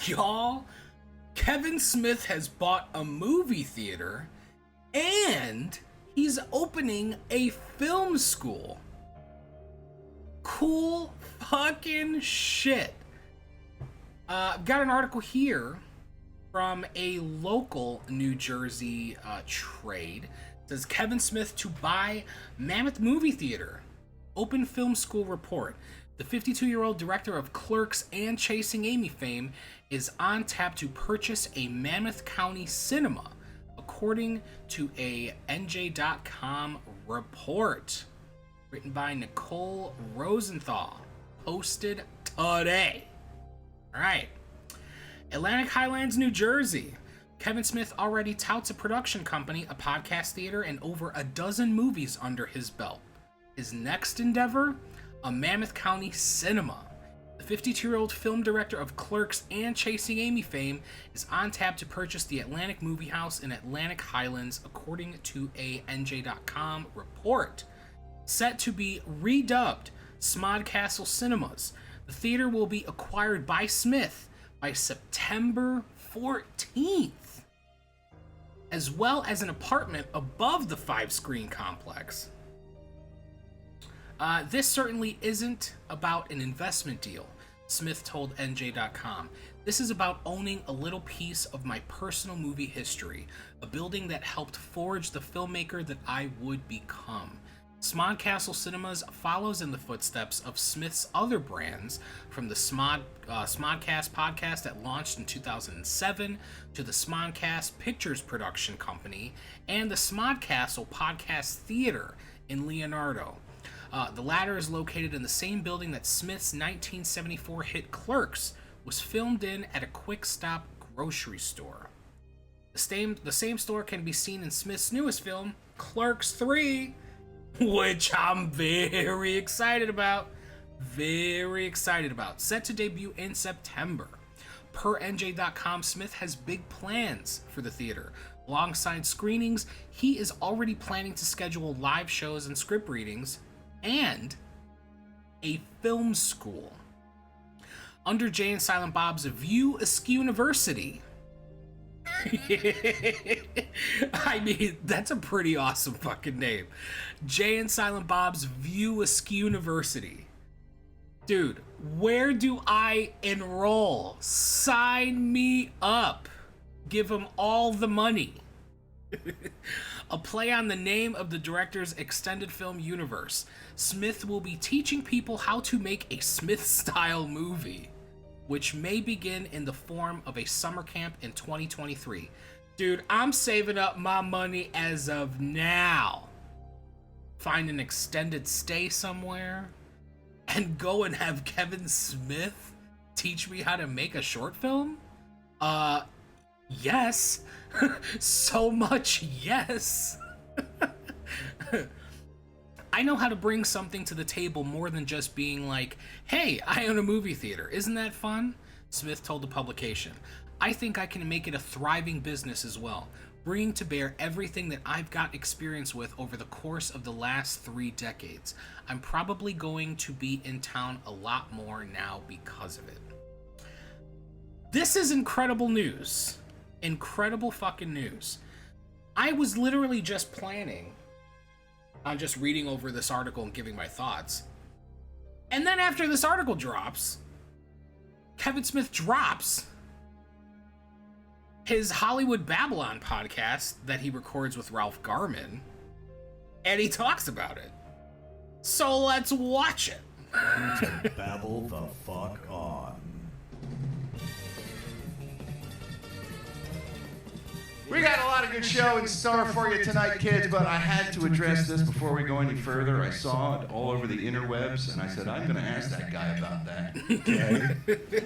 Y'all, Kevin Smith has bought a movie theater and he's opening a film school. Cool fucking shit. I've got an article here from a local New Jersey trade. It says Kevin Smith to buy Mammoth Movie Theater. Open Film School report. The 52-year-old director of Clerks and Chasing Amy fame is on tap to purchase a Mammoth County cinema, according to a NJ.com report. Written by Nicole Rosenthal. Posted today. Alright. Atlantic Highlands, New Jersey. Kevin Smith already touts a production company, a podcast theater, and over a dozen movies under his belt. His next endeavor? A Mammoth County cinema. The 52-year-old film director of Clerks and Chasing Amy fame is on tap to purchase the Atlantic Movie House in Atlantic Highlands, according to a NJ.com report. Set to be redubbed Smodcastle Cinemas, the theater will be acquired by Smith by September 14th, as well as an apartment above the 5-screen complex. This certainly isn't about an investment deal, Smith told NJ.com. This is about owning a little piece of my personal movie history, a building that helped forge the filmmaker that I would become. Smodcastle Cinemas follows in the footsteps of Smith's other brands, from the Smodcast podcast that launched in 2007 to the Smodcast Pictures Production Company and the Smodcastle Podcast Theater in Leonardo. The latter is located in the same building that Smith's 1974 hit Clerks was filmed in at a quick-stop grocery store. The same store can be seen in Smith's newest film, Clerks 3, which I'm very excited about. Set to debut in September. Per NJ.com, Smith has big plans for the theater. Alongside screenings, he is already planning to schedule live shows and script readings, and a film school. Under Jay and Silent Bob's View Askew University. I mean, that's a pretty awesome fucking name. Jay and Silent Bob's View Askew University. Dude, where do I enroll? Sign me up. Give them all the money. A play on the name of the director's extended film universe. Smith will be teaching people how to make a Smith-style movie, which may begin in the form of a summer camp in 2023. Dude, I'm saving up my money as of now. Find an extended stay somewhere and go and have Kevin Smith teach me how to make a short film? Yes. So much yes. I know how to bring something to the table more than just being like, hey, I own a movie theater. Isn't that fun? Smith told the publication. I think I can make it a thriving business as well, bringing to bear everything that I've got experience with over the course of the last 3 decades. I'm probably going to be in town a lot more now because of it. This is incredible news. Incredible fucking news. I was literally just planning on just reading over this article and giving my thoughts. And then after this article drops, Kevin Smith drops his Hollywood babble-on podcast that he records with Ralph Garman, and he talks about it. So let's watch it. To babble the fuck on. We got a lot of good show in store for you tonight, kids, but I had to address this before we go any further. I saw it all over the interwebs, and I said, I'm going to ask that guy about that. Okay?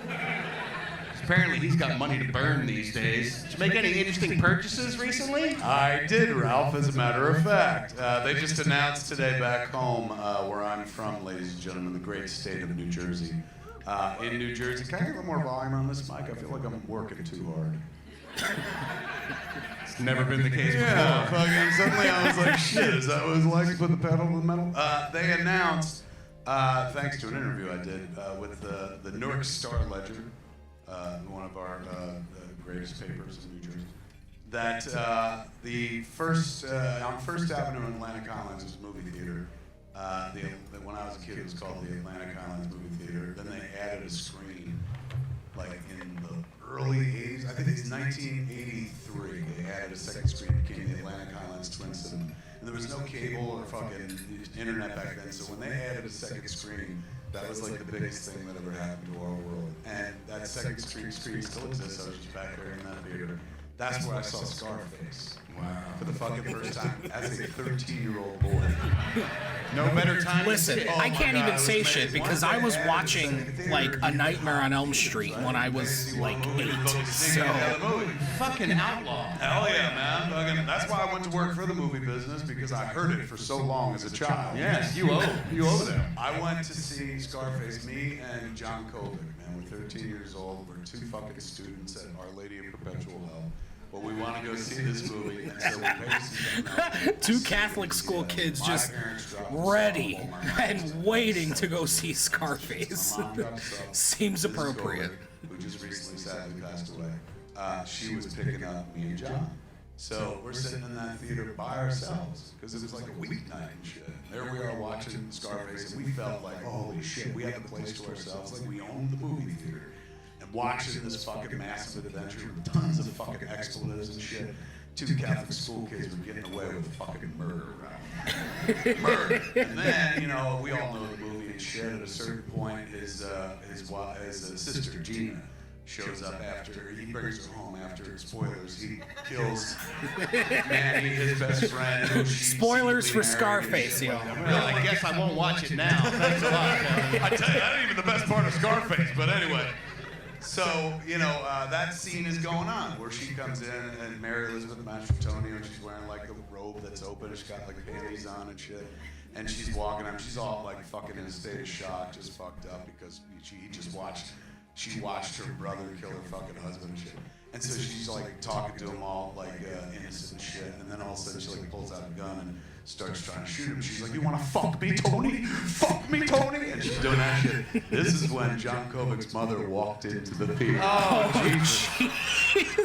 Apparently, he's got money to burn these days. Did you make any interesting purchases recently? I did, Ralph, as a matter of fact. They just announced today back home, where I'm from, ladies and gentlemen, the great state of New Jersey. In New Jersey, can I get a little more volume on this mic? I feel like I'm working too hard. It's never been the case before. Yeah, fucking suddenly I was like, shit, is that what it's like to put the pedal to the metal? They announced, thanks to an interview I did with the Newark Star Ledger, one of our greatest papers in New Jersey, that the first on First Avenue in Atlantic Highlands was a movie theater. When I was a kid, it was called the Atlantic Highlands Movie Theater. Then they added a screen, like in the early 80s. I think it's 1983. They added a second screen, became the Atlantic Highlands Twin Cinema. And there was no cable or fucking internet back then, so when they added a second screen, that was like the biggest thing that ever happened to our world. And that second screen still exists. I was just back there in that theater. That's where I saw Scarface. Wow. For the fucking first time as a 13-year-old boy. No better time. Listen, Oh I my can't God, even it was say amazing. shit because Once I was they added watching the second theater, like A you Nightmare could on Elm watch Street movies, when I right? was like You 8. could sneak So into the movie. Fucking outlaw. Hell yeah, man. Fucking, that's why I went to work for the movie business, because I heard it for so long as a child. Yes, you owe them. I went to see Scarface, me and John Kovic, man. We're 13 years old. We're two fucking students at Our Lady of Perpetual Help. But we want to go see this movie, and so we paid some two Catholic school kids just ready and waiting to go see Scarface. Seems appropriate. Who just recently sadly passed away. She was picking up me and John. So we're sitting in that theater by ourselves because it was like a weeknight and shit. There we are watching Scarface, and we felt like, holy shit, we had the place to ourselves, like we owned the movie theater. And watching this fucking massive adventure with tons of fucking expletives and shit. Two Catholic school kids were getting away with fucking murder around. Murder. And then, you know, we all know the movie and shit. At a certain point, his sister Gina shows up after he brings her home after spoilers. He kills Manny, his best friend. who she's Spoilers for secretly married and Scarface, shit yo. like that. Well, I guess I won't watch it now. Thanks a lot, Kevin. I tell you, that ain't even the best part of Scarface, but anyway. So, you know, that scene is going on where she comes in and Mary Elizabeth Mastratoni, and she's wearing like a robe that's open, and she's got like panties on and shit. And she's walking up, she's all like fucking in a state of shock, just fucked up because she watched her brother kill her fucking husband and shit. And so she's like talking to him all like innocent and shit. And then all of a sudden she like pulls out a gun and starts trying to shoot him. She's like, "You want to fuck me, Tony? Fuck me, Tony!" And she's doing that shit. This is when John Kovic's mother walked into the theater. Oh, Jesus.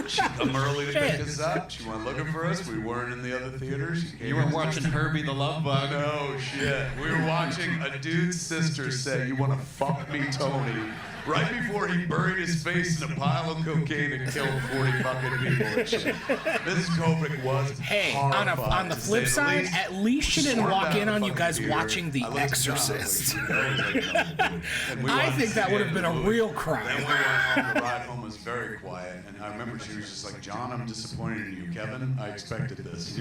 She come early to pick us up. She went looking for us. We weren't in the other theaters. She came You weren't in. watching Herbie the Love Bug. No shit. We were watching a dude's sister say, "You want to fuck me, Tony?" Right before he buried his face in a pile of cocaine and killed 40 fucking people and shit. Mrs. Kovic was Hey, horrified, on the to flip say the side, least. at least she didn't Stormed walk out in of on the you fucking guys theater. watching The I looked at John, I was Exorcist. like, "You know," he's like, "No." And we I wanted think to that see would the have been end a of the real movie. crime. Then we went home. The ride home was very quiet, and I remember she was just like, "John, I'm disappointed in you, Kevin. I expected this."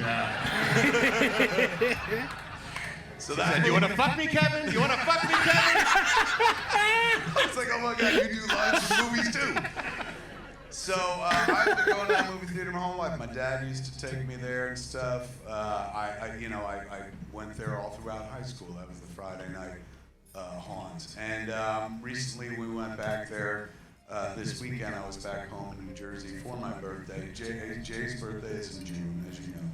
So She said, "You want to fuck me, Kevin? You want to fuck me, Kevin?" I was like, "Oh my God, you do lines from movies too." So I've been going to that movie theater my whole life. My dad used to take me there and stuff. I went there all throughout high school. That was the Friday night haunt. And recently we went back there. This weekend I was back home in New Jersey for my birthday. Jay's birthday is in June, as you know.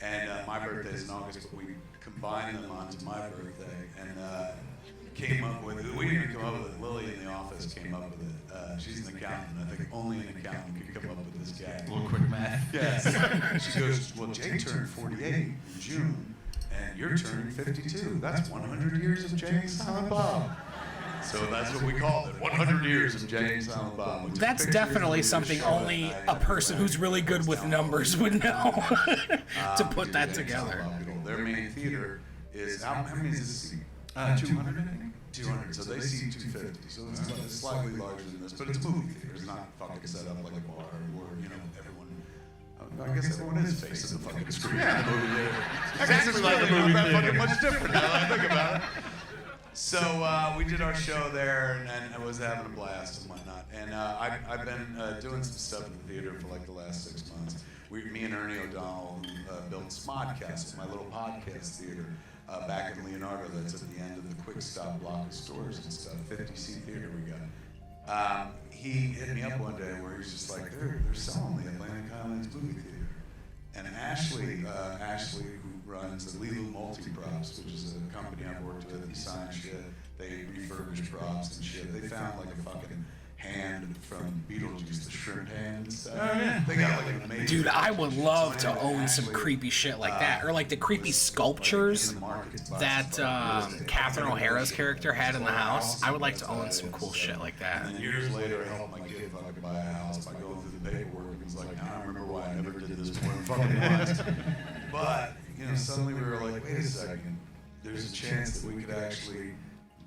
And my birthday is in August, but we combined them onto my birthday and came up with it. We didn't even come up with it. Lily in the office came up with it. She's an accountant. I think only an accountant could come up with this gag. A little quick math. Yes. She goes, "Well, Jay turned 48 in June, and you're turning 52. That's 100 years of Jay and Silent Bob." So that's what we called it, 100 years of Jay and Silent Bob. We took That's pictures definitely and we did a something show that only night a at person who's really good with numbers would know to put that Jay and together. Silent Bob. Their main theater is, how many is this seat? 200, I think? 200, so they see 250. So it's slightly larger than this, but it's a movie theater. It's not fucking set up like a bar or, you know, everyone. I guess everyone is facing the fucking screen. Yeah, the movie theater. I guess it's like a really movie not that theater. fucking much different now that I think about it. So we did our show there, and I was having a blast and whatnot. And I've been doing some stuff in the theater for like the last 6 months. Me and Ernie O'Donnell built Smodcast, my little podcast theater, back in Leonardo. That's at the end of the Quick Stop block of stores and stuff. 50-seat theater we got. He hit me up one day where he's just like, they're selling the Atlantic Highlands movie theater. And Ashley, who runs the Lilu Multi-Props, which is a company I've worked with, he signed shit, they refurbish props and shit. They found like a fucking hand from Beetlejuice, the shrimp hand and stuff. Oh, yeah. They got like an amazing. Dude, I would love to own some creepy shit like that, or like the creepy sculptures that Catherine O'Hara's character had in the house. I would like to own some cool shit like that. And then years later, I helped my kid fucking buy a house by going through the paperwork. And he's like, I don't remember why I never did this more than fucking once. But, you know, suddenly we were like, wait a second. There's a chance that we could actually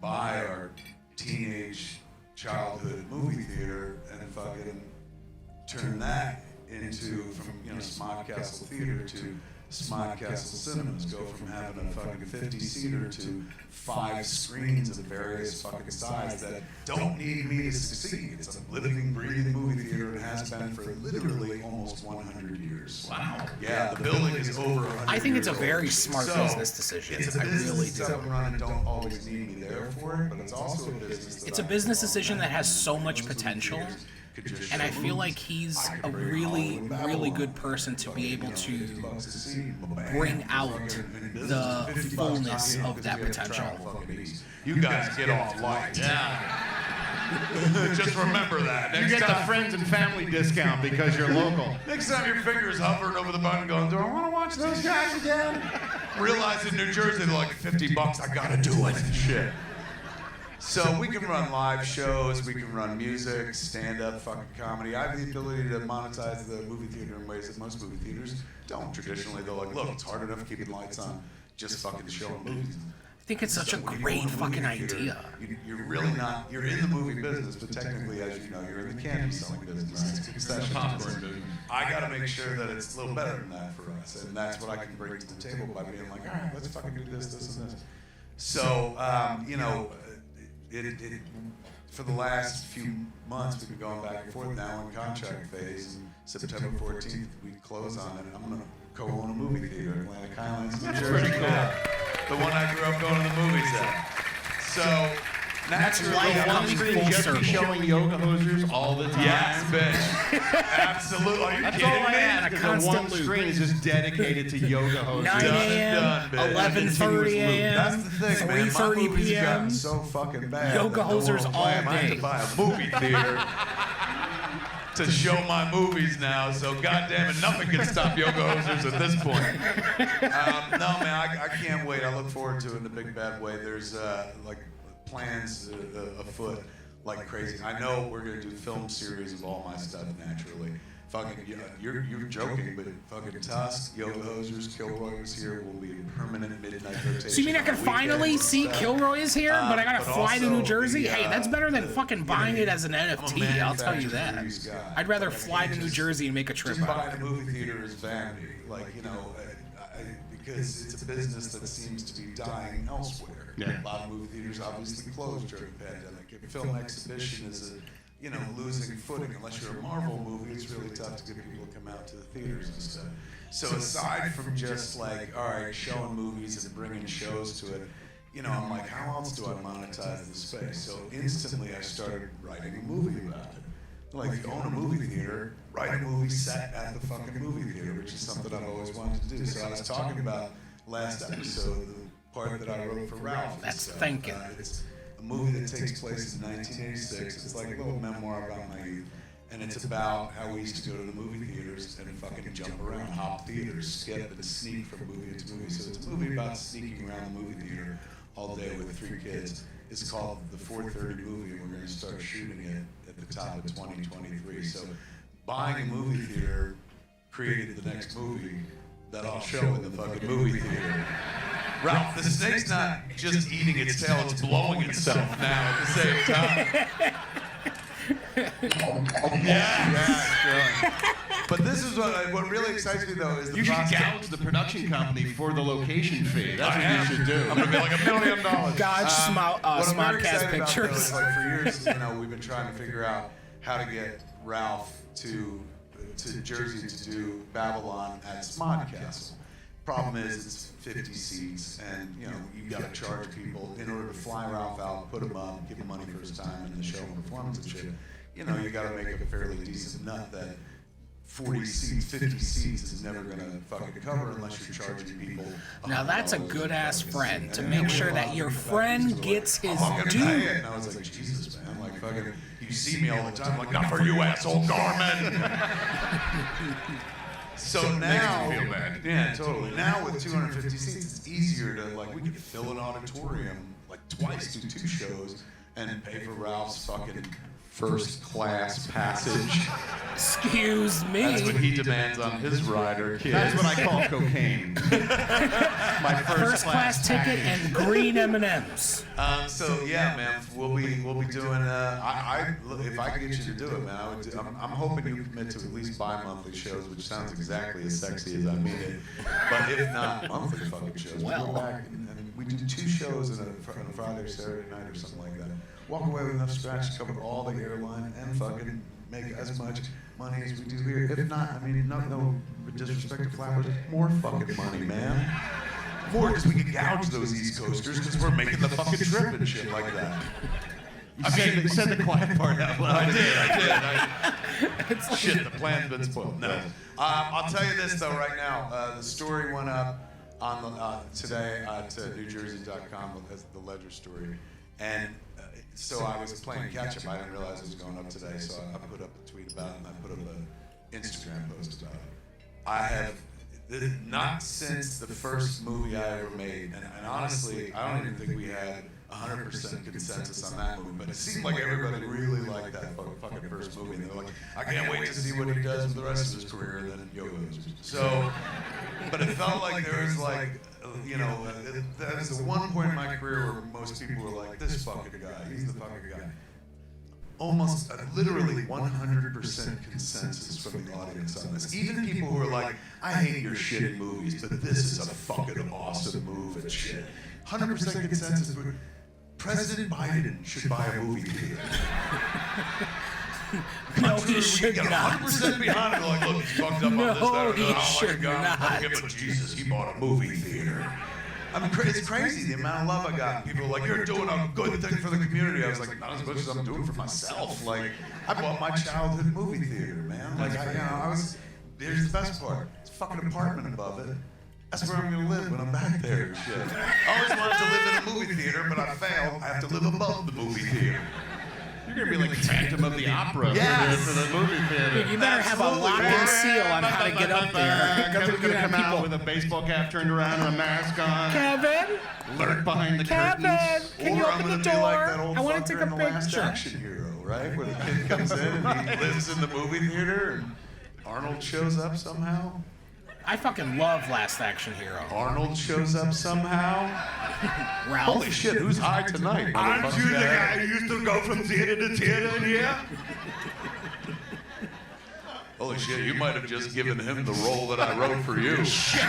buy our teenage childhood movie theater and fucking turn that into, from, you know, Smodcastle Theater to Smodcastle Cinemas. Go from having a fucking 50-seater to 5 screens of various fucking sizes that don't need me to succeed. It's a living, breathing movie theater and has been for literally almost 100 years. Wow. Yeah, the building is over 100 I think it's a years very old. smart So, business decision. It's a I business really that's do. up and running, don't always need me there for it, but it's also a business that It's a I business follow. decision that has so much potential, and I feel like he's a really, really good person to be able to bring out the fullness of that potential. You guys get off light. Yeah. Just remember that. You Next get the time, friends and family discount because you're local. next time your finger's hovering over the button going, do I want to watch those guys again? Realize in New Jersey they're like $50, I gotta do it. Shit. So we can run live shows, we can run music, stand-up, fucking comedy. I have the ability to monetize the movie theater in ways that most movie theaters don't. Traditionally, they're like, look, it's hard enough keeping lights on, just fucking showing movies. I think it's such a great fucking idea. You're really not, you're in the movie business, but technically, as you know, you're in the candy selling business. It's concession Popcorn business. I gotta make sure that it's a little better than that for us, and that's what I can bring to the table by being like, all right, let's fucking do this, this, and this. So, you know, for the last few months, we've been going back and forth. Now we're in contract phase. September 14th, we close on it. I'm gonna co-own a movie theater in Atlantic Highlands, New Jersey. The one I grew up going to the movies at. So, naturally, life I'm coming Screen full just circle. be showing yoga hosers all the time. yes, bitch. Absolutely. Are you That's kidding all I me? ask, is that Constant one loop. screen is just dedicated to yoga hosers. 9 Done, a.m., bitch. 11:30 a.m., That's the thing, man. My 3:30 movies have gotten p.m. so fucking bad. Yoga that no hosers one will all buy 'em. I have day. to buy a movie theater to show my movies now. So goddamn it, nothing can stop yoga hosers at this point. No, man, I can't wait. I look forward to it in a big bad way. There's like plans afoot like crazy. I know we're gonna do film series of all my stuff naturally. Fucking, you're joking, but fucking Tusk, Yoga Hosers, Kilroy was here. Will be a permanent midnight rotation. So you mean I can on finally weekends see and stuff. Kilroy is here, but I gotta But fly to also New Jersey? the, Hey, that's better than fucking buying it as an I'm a NFT, I'll tell you that. manufactured guy. I'd rather Like, I fly can't to New just- Jersey and make a trip Just out buying of a it. movie theater is vanity. Like, you know, because it's a business that seems to be dying elsewhere. Yeah. A lot of movie theaters obviously closed during the pandemic. If film exhibition is losing footing. Unless you're a Marvel movie, it's really tough to get people to come out to the theaters and stuff. So aside from just like, all right, showing movies and bringing shows to it, I'm like, how else do I monetize the space? So instantly I started writing a movie about it. Like, if you own a movie theater, write a movie set at the fucking movie theater, which is something I've always wanted to do. So I was talking about last episode, the part that I wrote for Ralph. That's thinking. It's a movie that takes place in 1986. It's like a little memoir about my youth. And it's about how we used to go to the movie theaters and fucking jump around, hop theaters, skip and sneak from movie to movie. So it's a movie about sneaking around the movie theater all day with 3 kids. It's called The 4:30 Movie, and we're going to start shooting it at the top of 2023. So buying a movie theater created the next movie that I'll show in the fucking movie theater. Ralph, the snake's not just eating its tail, it's blowing itself now at the same time. Yeah. But this is what really excites me, though, is the You should prospect. gouge the production company for the location fee. That's I what am. you should do. I'm gonna be like $1 million. God, What I'm very Smodcast excited about, though, pictures. is, like, for years, we've been trying to figure out how to get Ralph to Jersey to do babble-on at Smodcastle. Problem is, it's 50 seats, and you got to charge people in order to fly Ralph out, put him up, give him money for his time in the show and performance and shit. You got to make a fairly decent nut that 40 seats, 50 seats is never going to fucking cover unless you're charging people. Now that's a good ass friend to make sure that your friend gets his due. And I was like, Jesus, man, like fucking, you see me all the time, like, not for you, asshole Garmin. So now, Makes me feel bad. yeah, totally. Now with 250 seats, it's easier to, like, we could fill an auditorium like twice, do 2 shows, and pay for Ralph's fucking first class passage. Excuse me. That's what he demands on his rider, kids. That's what I call cocaine. My First class ticket and green M&Ms. So yeah, man, we'll be doing. If I can get you to do it, man, I would. I'm hoping you commit to at least bi-monthly shows, which sounds exactly as sexy as I mean it. But if not, monthly fucking shows. Well. We go back and we do 2 shows on a Friday or Saturday night or something like that. Walk away with enough scratch to cover all the airline and fucking make as much money as we do here. If not, I mean, no disrespect to Flappers, more fucking money, man. More, because we can gouge those East Coasters because we're making the fucking trip and shit like that. You said the quiet part out loud. I did. Shit, the plan's been spoiled. No. I'll tell you this, though, right now. The story went up on the, today to NewJersey.com as the Ledger story. And so I was playing catch-up. I didn't realize it was going up today, so I put up a tweet about it, and I put up an Instagram post about it. I have, not since the first movie I ever made, and honestly, I don't even think we had 100% consensus on that movie, but it seemed like everybody really liked that fucking first movie, and they're like, I can't wait to see what he does with the rest of his career, and then yo-yos. So, but it felt like there was like, you know, that was the one point in my career where most people were like, this fucking guy, he's the fucking guy. Almost, literally 100% consensus from the audience on this. Even people who are like, I hate your shitty movies, but this is a fucking awesome move and shit. 100% consensus. President Biden should buy a movie theater. No, he should not. 100% behind it. Like, look, he's fucked up on this, that, or he that. Oh should my God, not. okay, but Jesus, he bought a movie theater. I mean, it's crazy the amount of love I got. People are like, you're doing a good thing for the community. I was like, not as much as I'm doing for myself. Like, I bought my childhood movie theater, man. Like, I was, here's the best part. It's a fucking apartment above it. That's where I'm gonna live when I'm back there and shit. I always wanted to live in a movie theater, but I failed. I have to live above the movie theater. You're gonna be like the Phantom of the Opera Yes. for the movie theater. Dude, you better have a lock and seal on how to get up there. Kevin's gonna come out People- with a baseball cap turned around and a mask on. Kevin? Lurk behind the Kevin, curtains. can you Or open I'm the gonna be like that door? old I want fucker to take in a The Last picture. Action Hero, right? Where the kid comes in and he lives in the movie theater and Arnold shows up somehow. I fucking love Last Action Hero. Arnold shows up somehow. Ralph. Holy shit, who's high tonight? Aren't you the guy who used to go from theater to theater in here? Holy shit, you might have just given him the role that I wrote for you. Shit.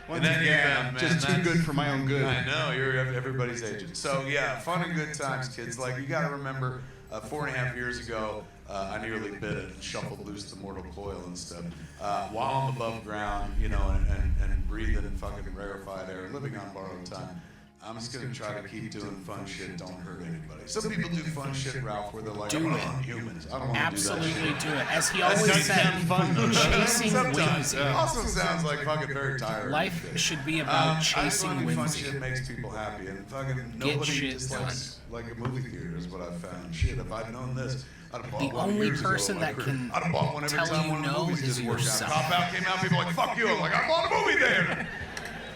Once then, again, yeah, I'm man, just too that's- good for my own good. I know, you're everybody's agent. So yeah, fun and good times, kids. Like, you gotta remember, 4.5 years ago, I nearly bit it and shuffled loose the mortal coil and stuff. While I'm above ground, you know, and breathing in fucking rarefied air, living on borrowed time, I'm just gonna try to keep doing fun shit, don't hurt anybody. Some people do fun shit, Ralph, where they're like, Do I'm it. gonna hunt humans. I don't wanna Absolutely do that shit. do it. As he That always does said, sound fun, though. chasing Sometimes. whimsy. Also sounds like fucking very tired. Life should be about I just chasing wanna do fun whimsy. shit makes people happy, and fucking Get nobody shit just done. likes like a movie theater is what I've found. Shit, if I'd known this, I'd have bought The one only years ago person in my that career. can I'd have bought one every tell time you one of the no movies is didn't work out. yourself. Cop Out came out, people were like, fuck you. I'm like, I bought a movie theater.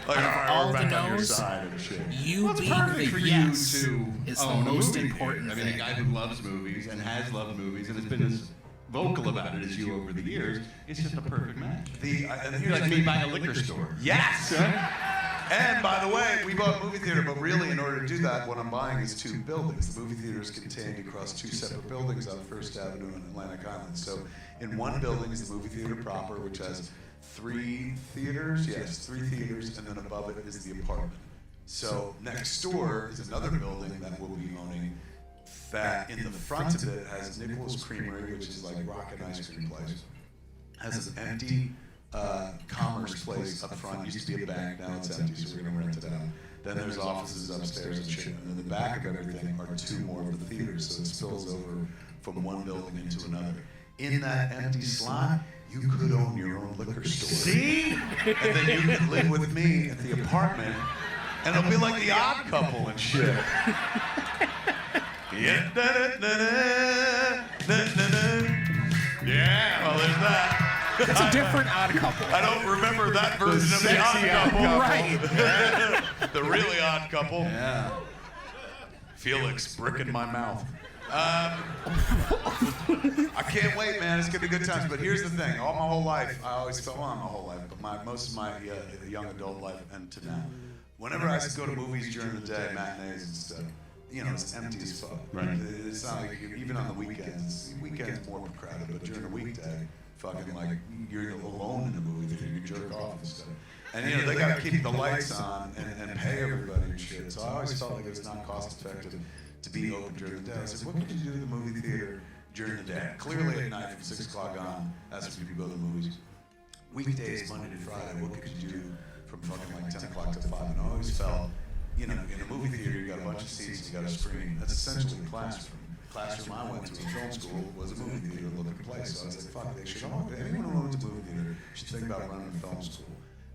Like, all right, all we're the back on your no's, side and shit. You Well, it's being perfect the for yes you to is the own a most movie important theater. I mean, thing. a guy who loves movies and has loved movies and has been as vocal about it as you over the years, it's just a perfect match. And You're here's like the me thing. buying a liquor store. Yes! And by the way, we bought a movie theater, but really in order to do that, what I'm buying is 2 buildings. The movie theater is contained across 2 separate buildings on First Avenue and Atlantic Island. So in one building is the movie theater proper, which has 3 theaters, yes, 3 theaters, and then above it is the apartment. So next door is another building that we'll be owning that in the front of it has Nicholas Creamery, which is like rock and ice cream place. Has an empty commerce place up front. Used to be a bank, now it's empty, so we're gonna rent it out. Then there's offices upstairs and shit. And in the back of everything are 2 more of the theaters, so it spills over from one building into another. in that empty slot, you could own your own liquor store. See? And then you could live with me at the apartment, and it'll be like The Odd Couple and shit. Yeah, yeah, well, there's that. It's a different Odd Couple. I don't remember that version of The Odd Couple. Right. Yeah. The really Odd Couple. Yeah. Felix, brick in my mouth. I can't wait, man. It's gonna be good times. But here's the thing: all my whole life, I always felt, well, not my whole life, but most of my young adult life and to now, whenever I used to go to movies during the day, matinees and stuff, you know, it's empty as fuck. Right. It's not like even on the weekends. Weekends more crowded, but during the weekday, fucking like you're alone in the movie theater, you jerk off and stuff. And you know they gotta keep the lights on and pay everybody and shit. So I always felt like it was not cost effective to be open during the day. I said, what could you do in the movie theater during the day? Clearly at night from 6 o'clock on, that's when people go to the movies. Weekdays, Monday to Friday, what could you do from fucking like 10 o'clock to 5? And I always felt, you know, in a movie theater, you got a bunch of seats, you got a screen. That's essentially a classroom. The classroom I went to in film school was a movie theater looking place. So I was like, fuck, they should all, anyone who owns a movie theater should think about running a film school.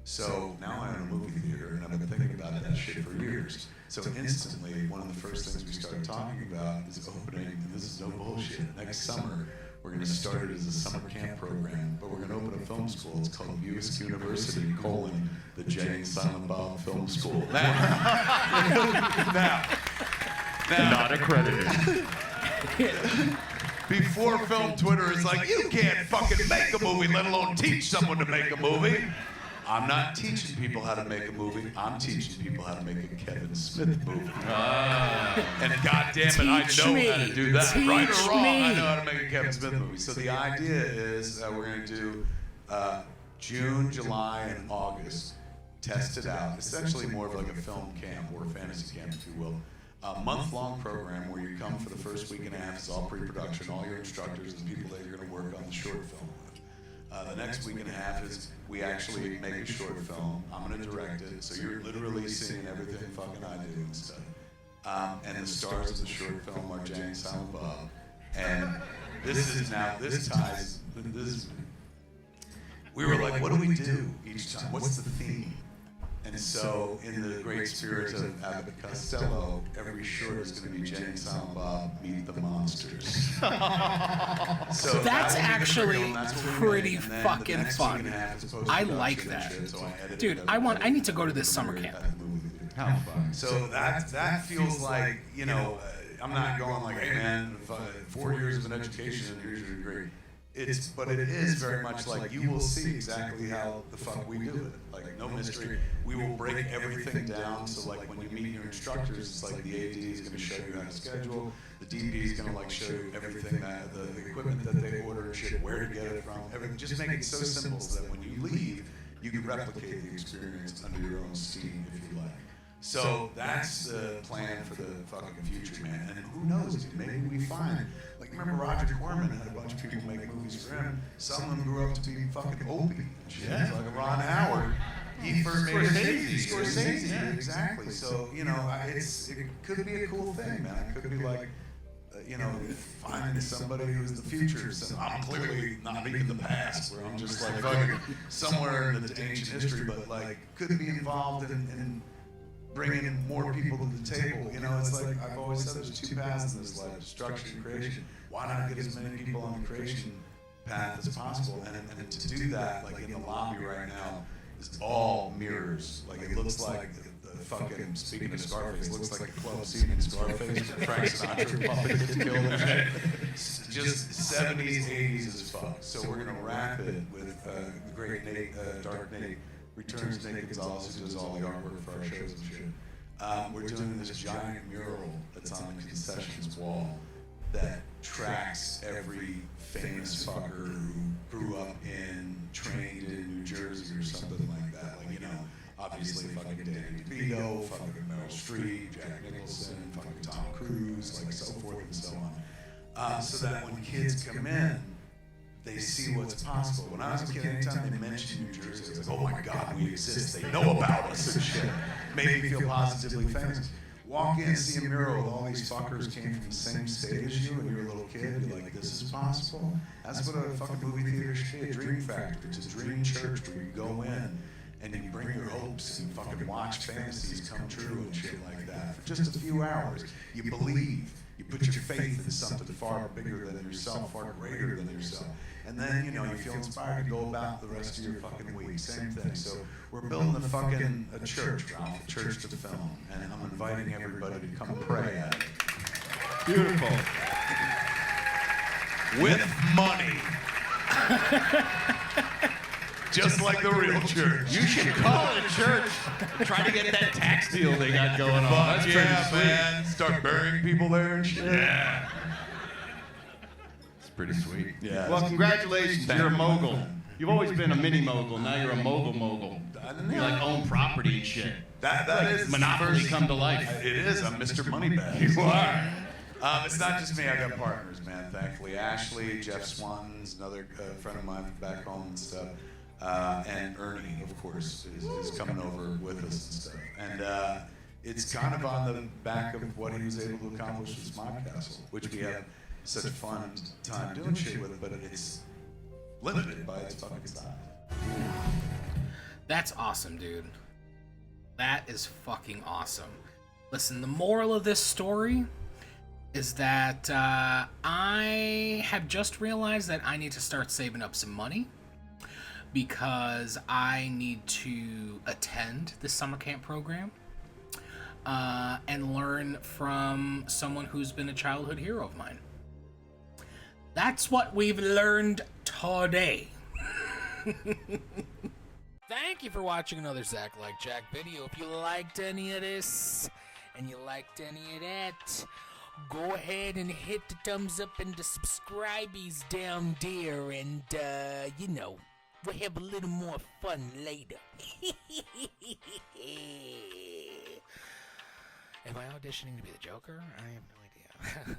So now I'm in a movie theater, and I've been thinking about that shit for years. So instantly, one of the first things we started talking about is opening, and this is no bullshit, next summer, we're going to start it as a summer camp program, but we're going to open a film school. It's called Buick University, the Jay and Silent Bob Film School. Now, Not accredited. before film Twitter is like, you can't fucking make a movie, let alone teach someone to make a movie. I'm not teaching people how to make a movie. I'm teaching people how to make a Kevin Smith movie. And goddamn it, I know how to do that. Right or wrong, I know how to make a Kevin Smith movie. So the idea is we're going to do June, July, and August. Test it out. Essentially more of like a film camp or a fantasy camp, if you will. A month-long program where you come for the first week and a half. It's all pre-production. All your instructors and people that you're going to work on the short film with. The next week and a half is we actually make a short film. I'm going to direct it, so you're literally seeing everything fucking I do and stuff. And the stars of the short film are Jay and Silent Bob. And this ties. We were like, what do we do each time? What's the theme? And so, in the great spirit of Abbott Costello, every short is going to be Jay and Silent Bob meet the monsters. So That's actually pretty fucking fun. I like that. Dude, I need to go to this summer camp. How fun. So that feels like, you know, I'm not going like, hey man, 4 years of an education and here's your degree. But it is very much like you will see exactly how the fuck we do it. Like no mystery. We will break everything down. So like when you meet your instructors, it's like the AD is going to show you how to schedule. The DP is going to like show you everything that the equipment that they order and shit, where to get it from. Everything. Just make it so simple so that when you leave, you can replicate the experience under your own steam if you like. So that's the plan for the fucking future, man. And who knows, dude, maybe we find, like, remember Roger Corman had a bunch of people make movies for him. Some of them grew up to be fucking Opie and shit. Yeah. Like Ron Howard. He first made Scorsese. Yeah, exactly. So, you know, it could be a cool thing, man. It could be like, you know, finding somebody who's the future. So I'm clearly not being the past, where I'm just like fucking somewhere in the ancient history, but like could be involved in bringing more people to the table. You know, it's like I've always said there's two paths in this life, destruction and creation. Why not get as many people on the creation path as possible? And to do that, like in the lobby right now, is all mirrors. Like it looks like the fucking, speaking of Scarface, it looks like a club scene in Scarface where Frank Sinatra puppet gets killed and shit. Just 70s, 80s as fuck. So we're gonna wrap it with the great Nate, Dark Nate, returns Nate Gonzalez, who does all the artwork for our shows and shit. We're doing this giant mural that's on the concessions wall that tracks every famous fucker who grew up trained in New Jersey or something like that. Like, you know, obviously fucking Danny DeVito, fucking Meryl Streep, Jack Nicholson, fucking Tom Cruise, like so forth and so on. So that when kids come in, they see what's possible. When I was a kid, anytime they mentioned New Jersey, I was like, oh my God, we exist. They know about us and shit. Made me feel positively famous. walk in, see a mural with all these fuckers came from the same state as you, and you're a little kid. You're like, this is possible. That's what a fucking movie theater should be. A dream factory. It's a dream church where you go in and you bring your hopes and fucking watch fantasies come true and shit like that for just a few hours. You believe. You put your faith in something far bigger than yourself, far greater than yourself. And then, you feel inspired to go about the rest of your fucking week. Same thing. So we're building a church, Ralph, a church to film. And I'm inviting everybody to come pray at it. Beautiful. With money. Just like the real church. You should call it a church. Try to get that tax deal they got going on. That's pretty sweet. Man. Start burying people there and shit. Yeah. It's pretty sweet. Yeah. Well, congratulations. You're a mogul. You've always been a mini mogul. Now you're a mogul. You like own property and shit. That is Monopoly come to life. It is. I'm Mr. Moneybags. You are. It's not just me. I got partners, man. Thankfully, Ashley, Jeff Swan's another friend of mine from back home and stuff. And Ernie, of course, is coming over with us and stuff. And it's kind of on the back of what he was able to accomplish with Smog Castle, which we have such a fun time doing shit with, but it's limited by its fucking size. That's awesome, dude. That is fucking awesome. Listen, the moral of this story is that I have just realized that I need to start saving up some money because I need to attend the summer camp program and learn from someone who's been a childhood hero of mine. That's what we've learned today. Thank you for watching another Zach Like Jack video. If you liked any of this and you liked any of that, go ahead and hit the thumbs up and the subscribies down there, and we'll have a little more fun later. Am I auditioning to be the Joker? I have no idea.